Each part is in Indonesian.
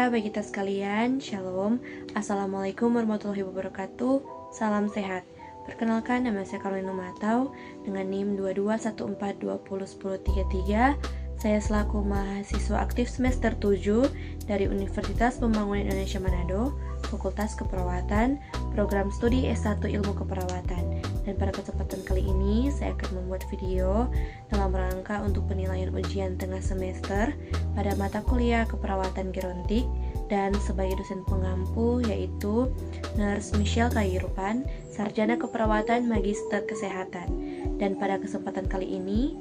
Ya, bagi kita sekalian, Shalom. Assalamualaikum warahmatullahi wabarakatuh. Salam sehat. Perkenalkan, nama saya Carolina Matau dengan NIM 2214201033. Saya selaku mahasiswa aktif semester 7 dari Universitas Pembangunan Indonesia Manado, Fakultas Keperawatan, Program Studi S1 Ilmu Keperawatan. Dan pada kesempatan kali ini, saya akan membuat video dalam rangka untuk penilaian ujian tengah semester pada mata kuliah Keperawatan Gerontik dan sebagai dosen pengampu yaitu Nurse Michelle Kairupan, Sarjana Keperawatan Magister Kesehatan. Dan pada kesempatan kali ini,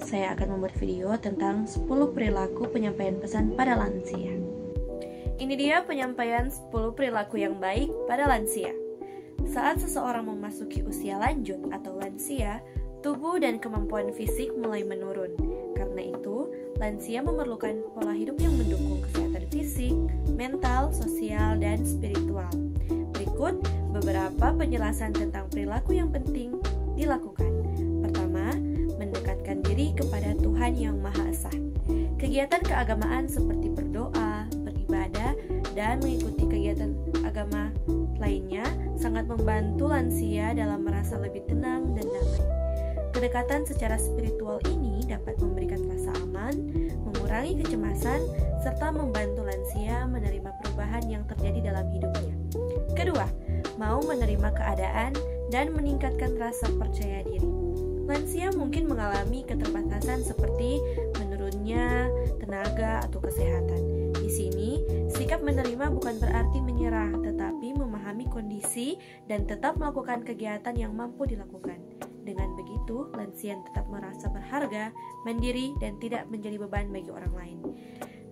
saya akan membuat video tentang 10 perilaku penyampaian pesan pada lansia. Ini dia penyampaian 10 perilaku yang baik pada lansia. Saat seseorang memasuki usia lanjut atau lansia, tubuh dan kemampuan fisik mulai menurun. Karena itu, lansia memerlukan pola hidup yang mendukung kesehatan fisik, mental, sosial, dan spiritual. Berikut beberapa penjelasan tentang perilaku yang penting dilakukan. Pertama, mendekatkan diri kepada Tuhan Yang Maha Esa. Kegiatan keagamaan seperti berdoa, beribadah, dan mengikuti kegiatan agama lainnya sangat membantu lansia dalam merasa lebih tenang dan damai. Kedekatan secara spiritual ini dapat memberikan rasa aman, mengurangi kecemasan, serta membantu lansia menerima perubahan yang terjadi dalam hidupnya. Kedua, mau menerima keadaan dan meningkatkan rasa percaya diri. Lansia mungkin mengalami keterbatasan seperti menurunnya tenaga atau kesehatan. Di sini, sikap menerima bukan berarti menyerah, tetapi memahami kondisi dan tetap melakukan kegiatan yang mampu dilakukan. Dengan begitu, lansia tetap merasa berharga, mandiri, dan tidak menjadi beban bagi orang lain.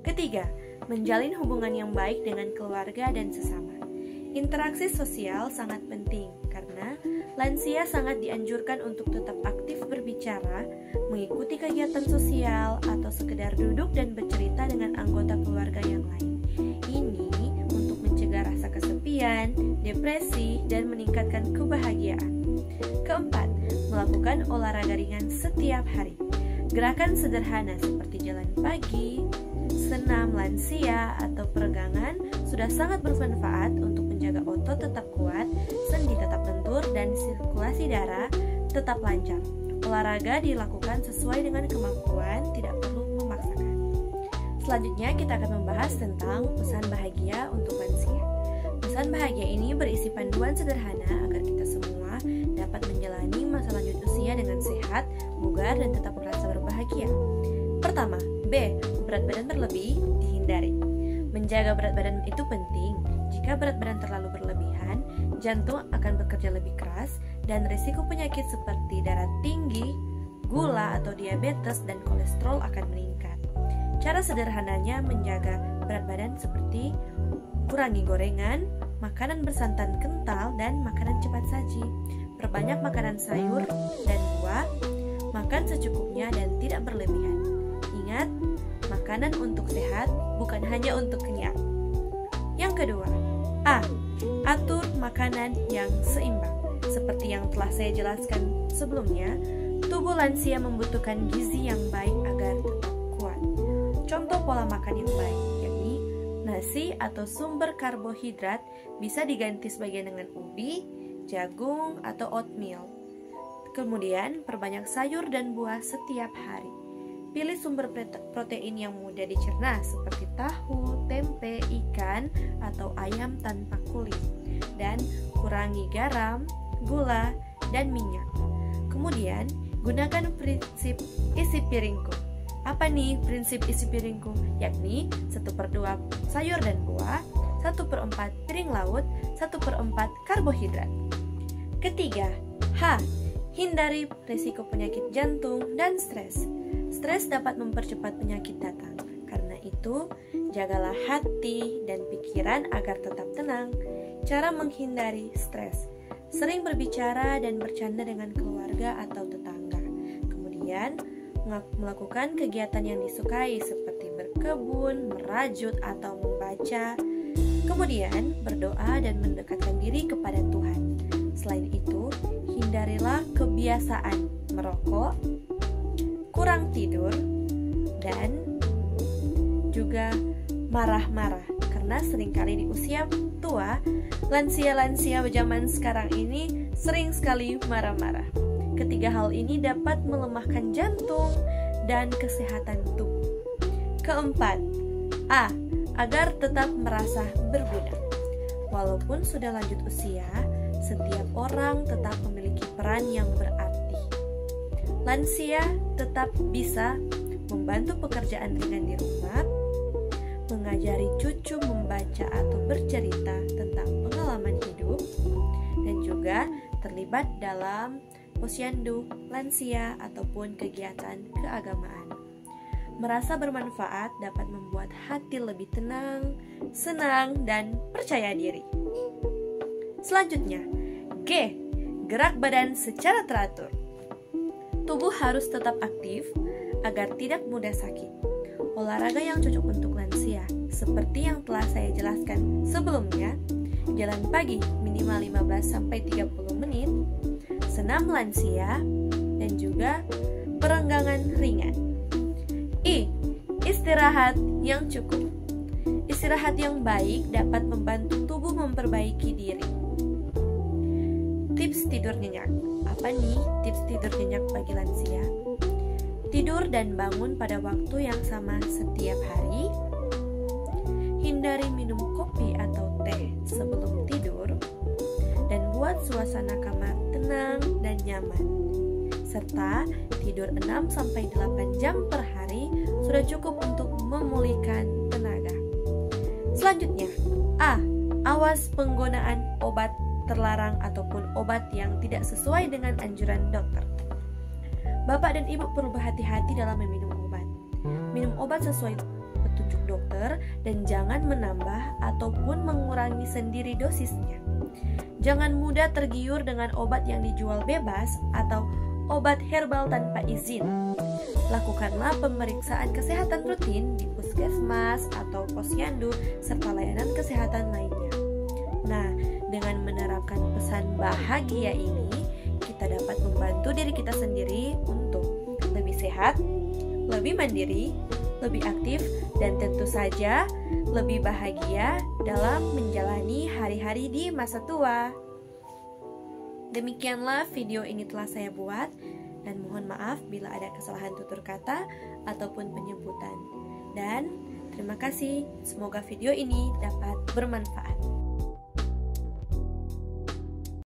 Ketiga, menjalin hubungan yang baik dengan keluarga dan sesama. Interaksi sosial sangat penting karena lansia sangat dianjurkan untuk tetap aktif berbicara, mengikuti kegiatan sosial, atau sekedar duduk dan bercerita dengan anggota keluarga yang lain. Ini untuk mencegah rasa kesepian, depresi, dan meningkatkan kebahagiaan. Keempat, melakukan olahraga ringan setiap hari. Gerakan sederhana seperti jalan pagi, senam lansia, atau peregangan sudah sangat bermanfaat untuk menjaga otot tetap kuat, sendi tetap lentur, dan sirkulasi darah tetap lancar. Olahraga dilakukan sesuai dengan kemampuan, tidak perlu memaksakan. Selanjutnya kita akan membahas tentang pesan bahagia untuk lansia. Pesan bahagia ini berisi panduan sederhana agar kita semua dapat menjalani masa lanjut usia dengan sehat, bugar, dan tetap merasa berbahagia. Pertama, B. Berat badan berlebih dihindari. Menjaga berat badan itu penting. Jika berat badan terlalu berlebihan, jantung akan bekerja lebih keras dan risiko penyakit seperti darah tinggi, gula atau diabetes, dan kolesterol akan meningkat. Cara sederhananya menjaga berat badan seperti kurangi gorengan, makanan bersantan kental, dan makanan cepat saji. Perbanyak makanan sayur dan buah, makan secukupnya dan tidak berlebihan. Ingat, makanan untuk sehat bukan hanya untuk kenyang. Yang kedua, A. Atur makanan yang seimbang. Seperti yang telah saya jelaskan sebelumnya, tubuh lansia membutuhkan gizi yang baik agar tetap kuat. Contoh pola makan yang baik, yakni nasi atau sumber karbohidrat bisa diganti sebagian dengan ubi, jagung, atau oatmeal. Kemudian, perbanyak sayur dan buah setiap hari. Pilih sumber protein yang mudah dicerna seperti tahu, tempe, ikan, atau ayam tanpa kulit. Dan kurangi garam, gula, dan minyak. Kemudian, gunakan prinsip isi piringku. Apa nih prinsip isi piringku? Yakni 1/2 sayur dan buah, 1/4 piring laut, 1/4 karbohidrat. Ketiga, H. Hindari risiko penyakit jantung dan stres. Stres dapat mempercepat penyakit datang. Karena itu, jagalah hati dan pikiran agar tetap tenang. Cara menghindari stres: sering berbicara dan bercanda dengan keluarga atau tetangga. Kemudian, melakukan kegiatan yang disukai seperti berkebun, merajut, atau membaca. Kemudian, berdoa dan mendekatkan diri kepada Tuhan. Selain itu, hindarilah kebiasaan merokok, kurang tidur, dan juga marah-marah. karena seringkali di usia tua, lansia-lansia zaman sekarang ini sering sekali marah-marah. Ketiga hal ini dapat melemahkan jantung dan kesehatan tubuh. Keempat, agar tetap merasa berguna. Walaupun sudah lanjut usia, setiap orang tetap memiliki peran yang berarti. Lansia tetap bisa membantu pekerjaan ringan di rumah, mengajari cucu membaca atau bercerita tentang pengalaman hidup, dan juga terlibat dalam posyandu lansia ataupun kegiatan keagamaan. Merasa bermanfaat dapat membuat hati lebih tenang, senang, dan percaya diri. Selanjutnya, G. Gerak badan secara teratur. Tubuh harus tetap aktif agar tidak mudah sakit. Olahraga yang cocok untuk lansia, seperti yang telah saya jelaskan sebelumnya, jalan pagi minimal 15-30 menit, senam lansia, dan juga perenggangan ringan. I. Istirahat yang cukup. Istirahat yang baik dapat membantu tubuh memperbaiki diri. Tips tidur nyenyak. Apa nih tips tidur nyenyak bagi lansia? Tidur dan bangun pada waktu yang sama setiap hari. Hindari minum kopi atau teh sebelum tidur. Dan buat suasana kamar tenang dan nyaman. Serta tidur 6-8 jam per hari sudah cukup untuk memulihkan tenaga. Selanjutnya, A. Awas penggunaan obat terlarang ataupun obat yang tidak sesuai dengan anjuran dokter. Bapak dan Ibu perlu berhati-hati dalam meminum obat. Minum obat sesuai petunjuk dokter dan jangan menambah ataupun mengurangi sendiri dosisnya. Jangan mudah tergiur dengan obat yang dijual bebas atau obat herbal tanpa izin. Lakukanlah pemeriksaan kesehatan rutin di puskesmas atau posyandu serta layanan kesehatan lainnya. Nah, dengan menerapkan pesan bahagia ini, kita dapat membantu diri kita sendiri untuk lebih sehat, lebih mandiri, lebih aktif, dan tentu saja lebih bahagia dalam menjalani hari-hari di masa tua. Demikianlah video ini telah saya buat, dan mohon maaf bila ada kesalahan tutur kata ataupun penyebutan. Dan terima kasih, semoga video ini dapat bermanfaat.